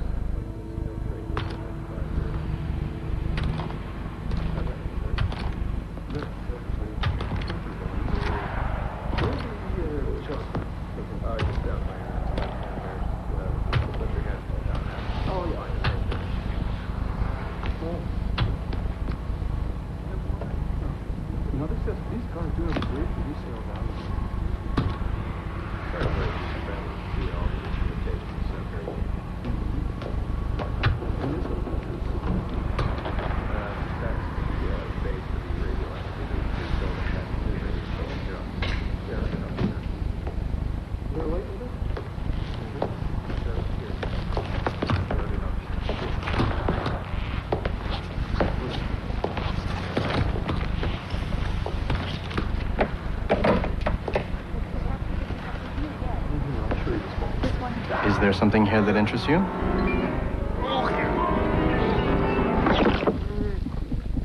Speaker 10: Is there something here that interests you?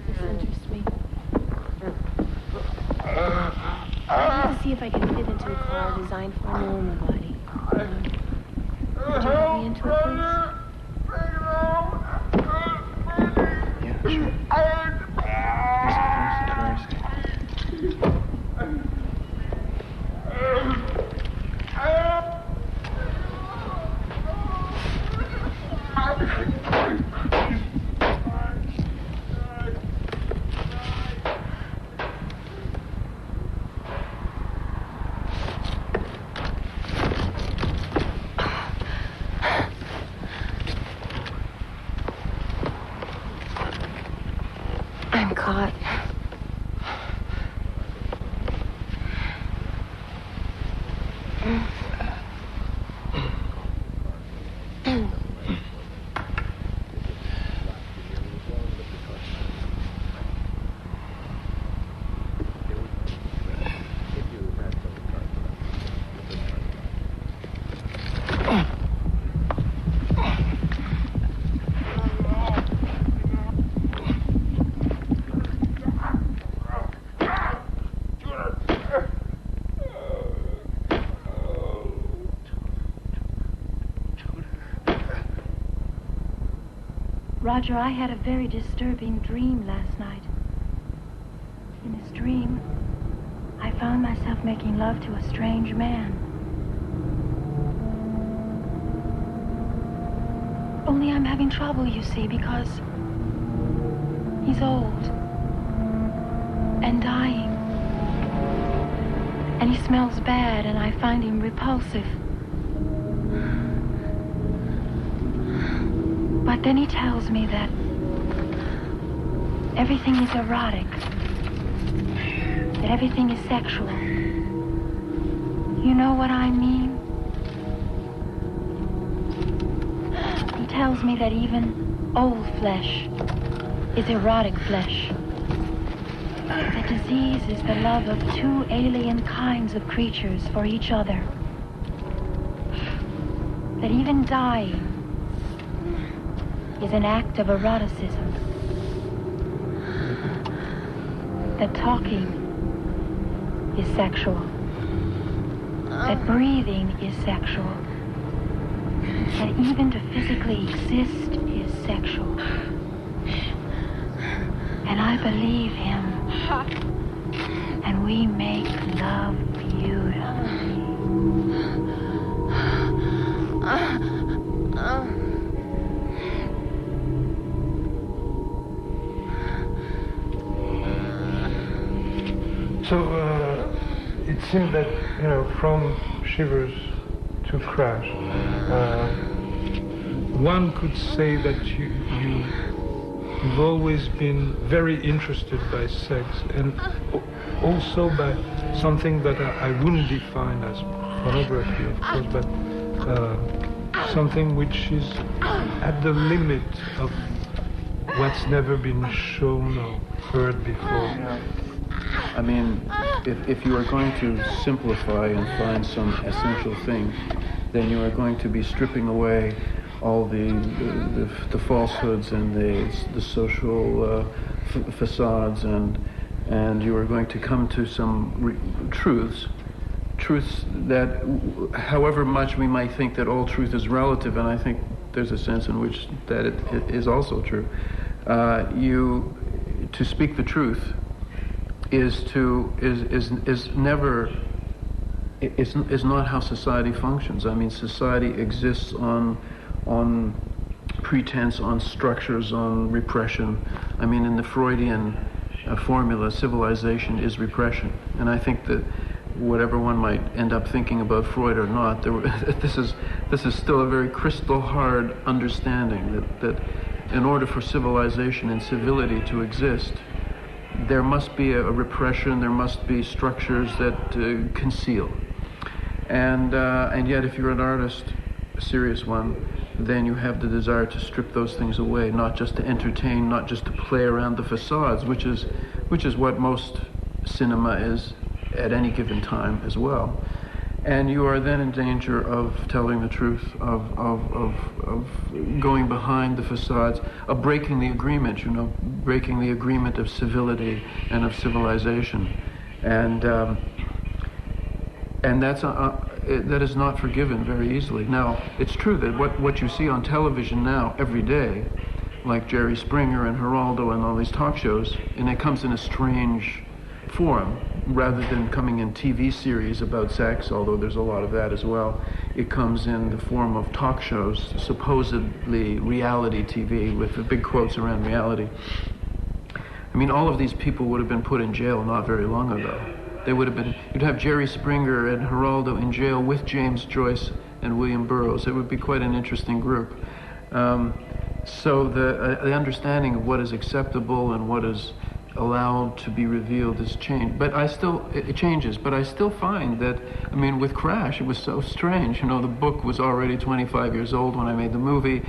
Speaker 11: This interests me. I need to see if I can fit into a car designed for a normal body. Would you let me into it, please?
Speaker 10: Yeah, sure.
Speaker 11: I'm caught. Roger, I had a very disturbing dream last night. In this dream, I found myself making love to a strange man. Only I'm having trouble, you see, because he's old and dying. And he smells bad, and I find him repulsive. But then he tells me that everything is erotic. that everything is sexual. You know what I mean? He tells me that even old flesh is erotic flesh. That disease is the love of two alien kinds of creatures for each other. That even dying is an act of eroticism. That talking is sexual. That breathing is sexual. That even to physically exist is sexual. And I believe him. And we make love beautifully.
Speaker 6: So it seems that, from Shivers to Crash, one could say that you've always been very interested by sex, and also by something that I wouldn't define as pornography, of course, but something which is at the limit of what's never been shown or heard before.
Speaker 2: Yeah. I mean, if you are going to simplify and find some essential thing, then you are going to be stripping away all the falsehoods and the social facades, and you are going to come to some truths that, however much we might think that all truth is relative, and I think there's a sense in which that it is also true. To speak the truth is not how society functions. I mean, society exists on pretense, on structures, on repression. I mean, in the Freudian formula, civilization is repression. And I think that whatever one might end up thinking about Freud or not, this is still a very crystal hard understanding that in order for civilization and civility to exist, there must be a repression, there must be structures that conceal. And yet if you're an artist, a serious one, then you have the desire to strip those things away, not just to entertain, not just to play around the facades, which is what most cinema is at any given time as well. And you are then in danger of telling the truth, of going behind the facades, of breaking the agreement, breaking the agreement of civility and of civilization. And that is not forgiven very easily. Now, it's true that what you see on television now every day, like Jerry Springer and Geraldo and all these talk shows, and it comes in a strange form, rather than coming in TV series about sex, although there's a lot of that as well. It comes in the form of talk shows, supposedly reality TV, with the big quotes around reality. I mean, all of these people would have been put in jail not very long ago. They would have been, you'd have Jerry Springer and Geraldo in jail with James Joyce and William Burroughs. It would be quite an interesting group. So the understanding of what is acceptable and what is allowed to be revealed is changed. But it changes. But I still find that, I mean, with Crash, it was so strange. The book was already 25 years old when I made the movie.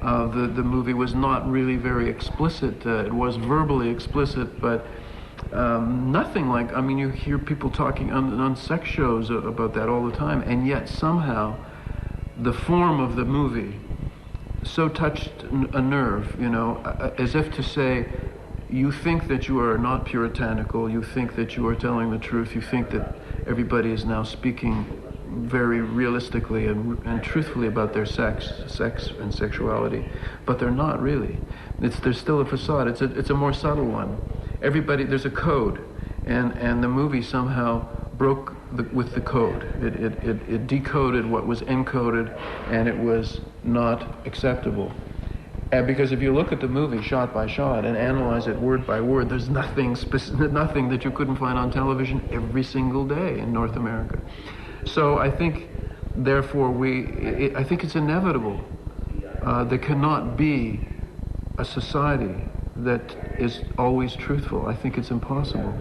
Speaker 2: The movie was not really very explicit. It was verbally explicit, but nothing like, I mean, you hear people talking on sex shows about that all the time, and yet somehow the form of the movie so touched a nerve, as if to say, you think that you are not puritanical, you think that you are telling the truth, you think that everybody is now speaking very realistically and truthfully about their sex and sexuality, but they're not really. There's still a facade. It's a more subtle one. There's a code, and the movie somehow broke with the code. It decoded what was encoded, and it was not acceptable. And because if you look at the movie shot by shot and analyze it word by word, there's nothing that you couldn't find on television every single day in North America. So I think, therefore, I think it's inevitable. There cannot be a society that is always truthful. I think it's impossible.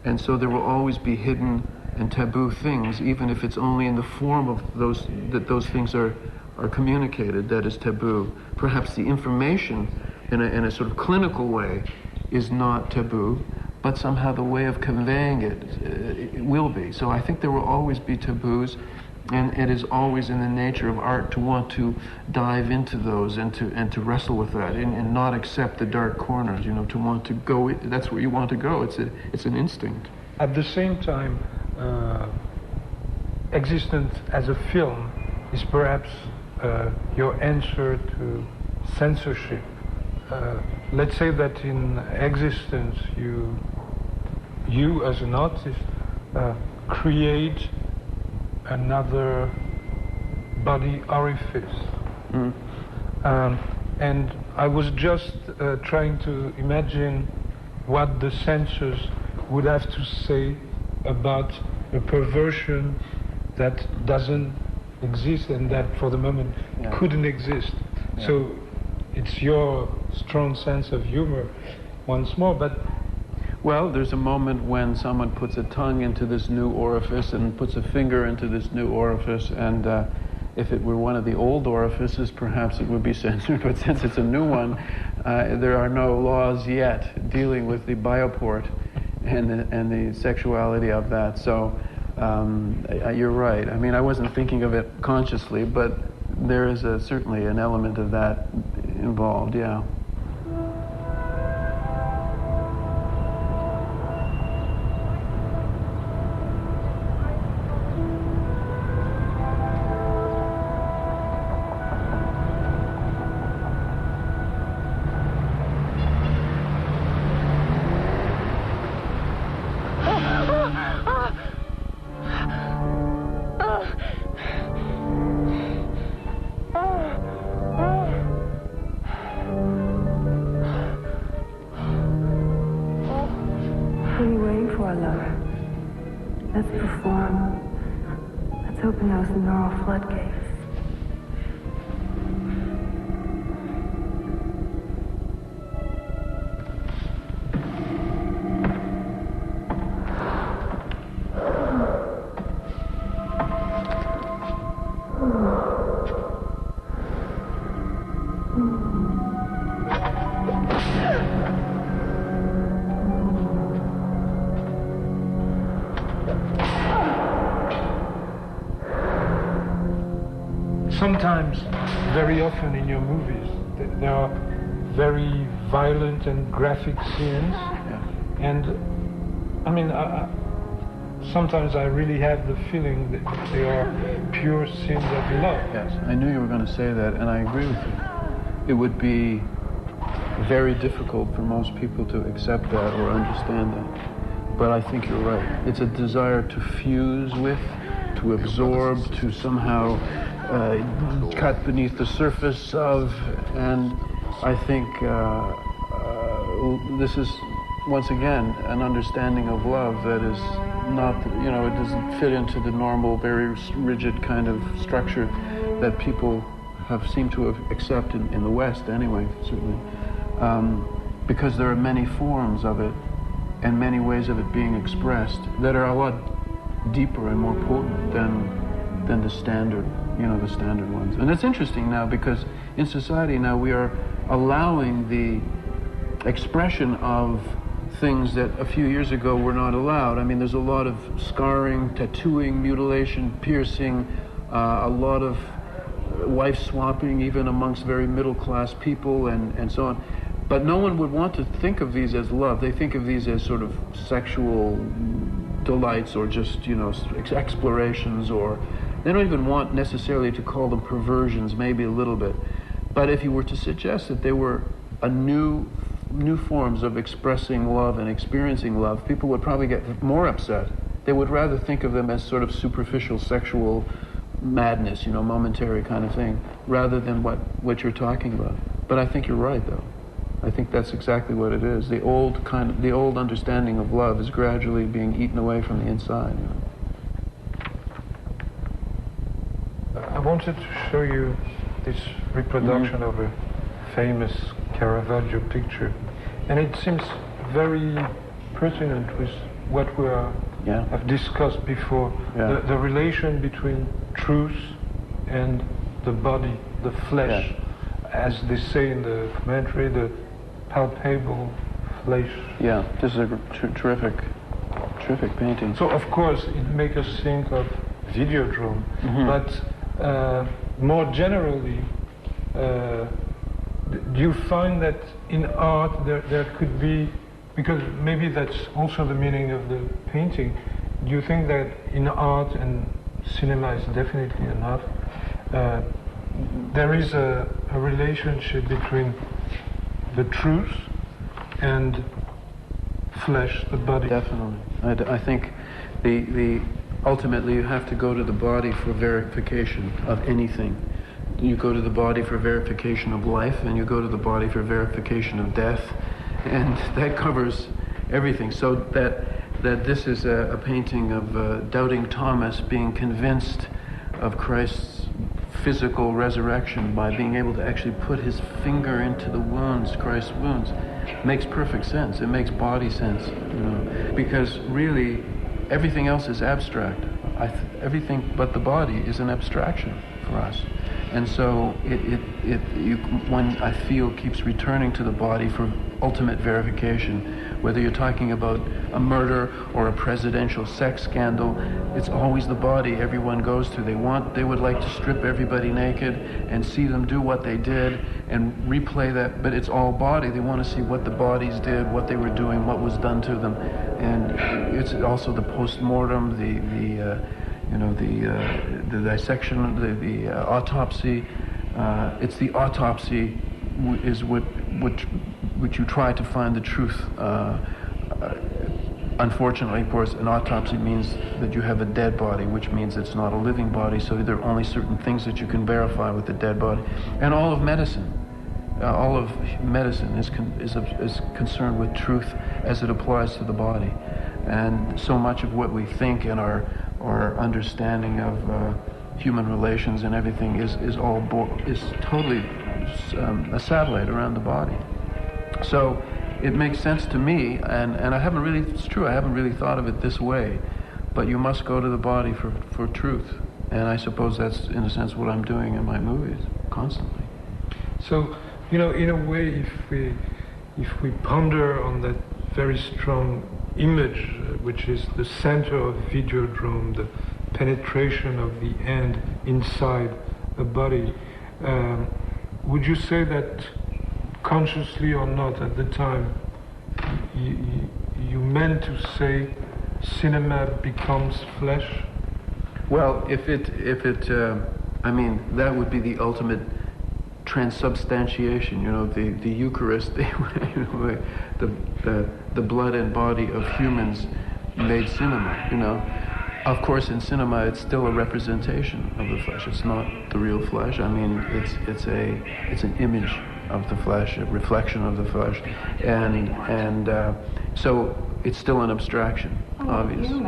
Speaker 2: And so there will always be hidden and taboo things, even if it's only in the form of those things are communicated that is taboo. Perhaps the information in a sort of clinical way is not taboo, but somehow the way of conveying it will be. So I think there will always be taboos, and it is always in the nature of art to want to dive into those and to wrestle with that and not accept the dark corners, to want to go, that's where you want to go. It's an instinct.
Speaker 6: At the same time, existence as a film is perhaps your answer to censorship. Let's say that in existence you as an artist create another body orifice. And I was just trying to imagine what the censors would have to say about a perversion that doesn't exist and that for the moment couldn't exist. Yeah. So it's your strong sense of humor once more, but
Speaker 2: well, there's a moment when someone puts a tongue into this new orifice and puts a finger into this new orifice, and if it were one of the old orifices, perhaps it would be censored, but since it's a new one, there are no laws yet dealing with the bioport and the sexuality of that. So you're right. I mean, I wasn't thinking of it consciously, but there is certainly an element of that involved, yeah.
Speaker 6: Sometimes, very often in your movies, there are very violent and graphic scenes, and I mean, sometimes I really have the feeling that they are pure scenes of love.
Speaker 2: Yes, I knew you were going to say that, and I agree with you. It would be very difficult for most people to accept that or understand that, but I think you're right. It's a desire to fuse with, to absorb, to somehow cut beneath the surface of, and I think this is once again an understanding of love that is not, it doesn't fit into the normal, very rigid kind of structure that people have seemed to have accepted in the West anyway, certainly, because there are many forms of it and many ways of it being expressed that are a lot deeper and more potent than the standard, the standard ones. And it's interesting now because in society now we are allowing the expression of things that a few years ago were not allowed. I mean, there's a lot of scarring, tattooing, mutilation, piercing, a lot of wife swapping even amongst very middle-class people and so on. But no one would want to think of these as love. They think of these as sort of sexual delights or just, explorations, or they don't even want necessarily to call them perversions, maybe a little bit. But if you were to suggest that they were a new forms of expressing love and experiencing love, people would probably get more upset. They would rather think of them as sort of superficial sexual madness, momentary kind of thing, rather than what you're talking about. But I think you're right, though. I think that's exactly what it is. The old understanding of love is gradually being eaten away from the inside.
Speaker 6: I wanted to show you this reproduction of a famous Caravaggio picture, and it seems very pertinent with what we have discussed before, the relation between truth and the body, the flesh, as they say in the commentary, the palpable flesh.
Speaker 2: Yeah, this is a terrific painting.
Speaker 6: So of course it makes us think of Vidéodrome, but more generally, do you find that in art there could be, because maybe that's also the meaning of the painting, do you think that in art, and cinema is definitely an art, there is a relationship between the truth and flesh, the body?
Speaker 2: Definitely. I think the ultimately you have to go to the body for verification of anything. You go to the body for verification of life, and you go to the body for verification of death, and that covers everything. So that this is a painting of doubting Thomas being convinced of Christ's physical resurrection by being able to actually put his finger into the wounds, Christ's wounds, makes perfect sense. It makes body sense, because really everything else is abstract. Everything but the body is an abstraction for us. And so one, I feel, keeps returning to the body for ultimate verification. Whether you're talking about a murder or a presidential sex scandal, it's always the body everyone goes to. They would like to strip everybody naked and see them do what they did and replay that, but it's all body. They want to see what the bodies did, what they were doing, what was done to them. And it's also the post-mortem, the dissection, the autopsy. It's the autopsy is which you try to find the truth. Unfortunately, of course, an autopsy means that you have a dead body, which means it's not a living body, so there are only certain things that you can verify with the dead body. And all of medicine is concerned with truth as it applies to the body. And so much of what we think and our understanding of human relations and everything is totally a satellite around the body. So it makes sense to me, and I haven't really, it's true, I haven't really thought of it this way, but you must go to the body for truth. And I suppose that's, in a sense, what I'm doing in my movies, constantly.
Speaker 6: So, in a way, if we ponder on that very strong image, which is the center of Vidéodrome, the penetration of the end inside a body, would you say that, consciously or not at the time, you meant to say cinema becomes flesh?
Speaker 2: Well, if it I mean, that would be the ultimate transubstantiation. The Eucharist, the blood and body of humans made cinema. Of course, in cinema, it's still a representation of the flesh. It's not the real flesh. I mean, it's an image of the flesh, a reflection of the flesh, and so it's still an abstraction, obviously.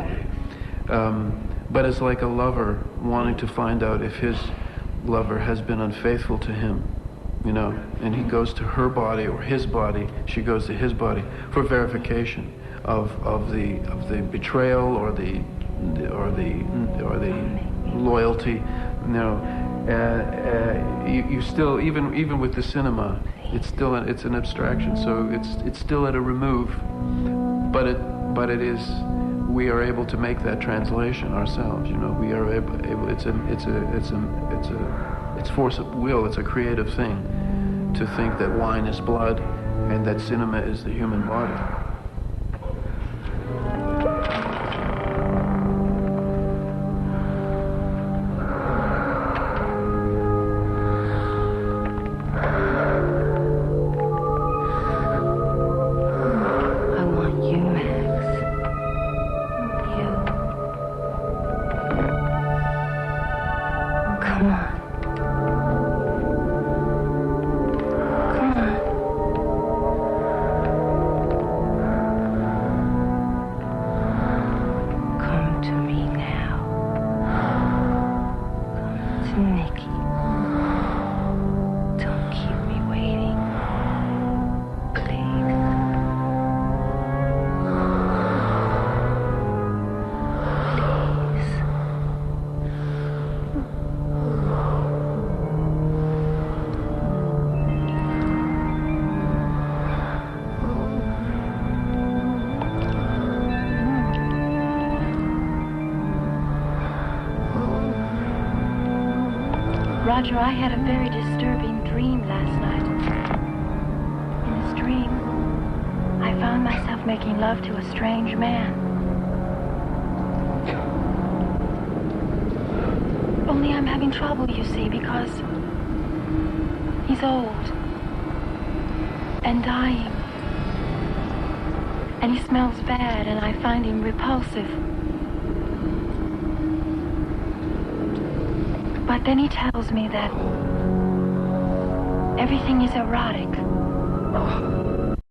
Speaker 2: But it's like a lover wanting to find out if his lover has been unfaithful to him, and he goes to her body or his body. She goes to his body for verification of the betrayal or the loyalty. You still, even with the cinema, it's an abstraction. So it's still at a remove, but it is. We are able to make that translation ourselves. We are able. It's force of will. It's a creative thing to think that wine is blood and that cinema is the human body.
Speaker 11: Roger, I had a very disturbing dream last night. In this dream, I found myself making love to a strange man. Only I'm having trouble, you see, because he's old and dying. And he smells bad, and I find him repulsive. But then he tells me that everything is erotic.